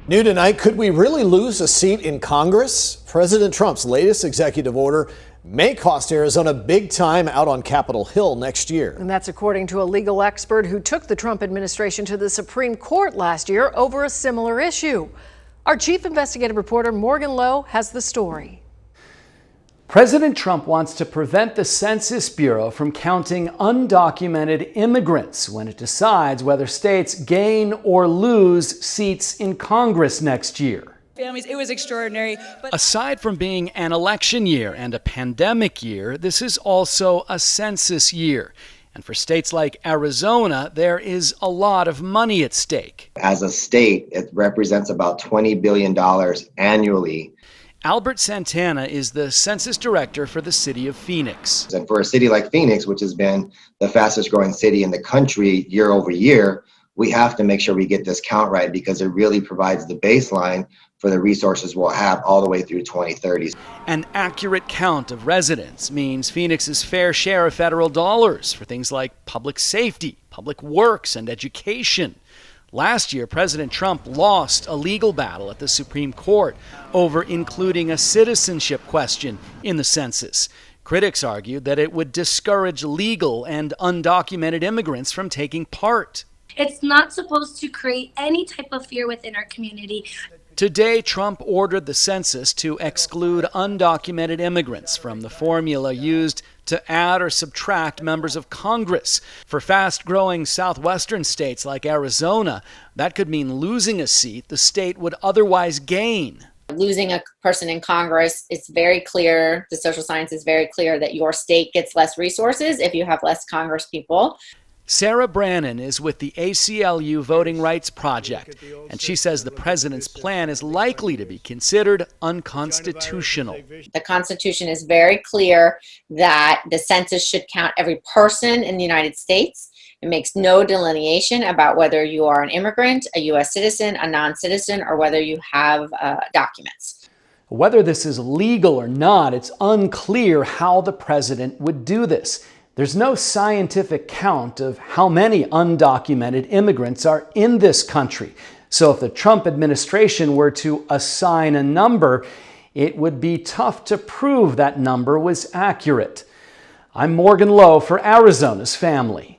New tonight, could we really lose a seat in Congress? President Trump's latest executive order may cost Arizona big time out on Capitol Hill next year. And that's according to a legal expert who took the Trump administration to the Supreme Court last year over a similar issue. Our chief investigative reporter Morgan Lowe has the story. President Trump wants to prevent the Census Bureau from counting undocumented immigrants when it decides whether states gain or lose seats in Congress next year. Families, it was extraordinary. But aside from being an election year and a pandemic year, this is also a census year. And for states like Arizona, there is a lot of money at stake. As a state, it represents about $20 billion annually. Albert Santana is the census director for the city of Phoenix. And for a city like Phoenix, which has been the fastest growing city in the country year over year, we have to make sure we get this count right because it really provides the baseline for the resources we'll have all the way through 2030. An accurate count of residents means Phoenix's fair share of federal dollars for things like public safety, public works, and education. Last year, President Trump lost a legal battle at the Supreme Court over including a citizenship question in the census. Critics argued that it would discourage legal and undocumented immigrants from taking part. It's not supposed to create any type of fear within our community. Today, Trump ordered the census to exclude undocumented immigrants from the formula used to add or subtract members of Congress. For fast-growing southwestern states like Arizona, that could mean losing a seat the state would otherwise gain. Losing a person in Congress, it's very clear, the social science is very clear that your state gets less resources if you have less Congress people. Sarah Brannon is with the ACLU Voting Rights Project, and she says the president's plan is likely to be considered unconstitutional. The Constitution is very clear that the census should count every person in the United States. It makes no delineation about whether you are an immigrant, a U.S. citizen, a non-citizen, or whether you have documents. Whether this is legal or not, it's unclear how the president would do this. There's no scientific count of how many undocumented immigrants are in this country. So if the Trump administration were to assign a number, it would be tough to prove that number was accurate. I'm Morgan Lowe for Arizona's Family.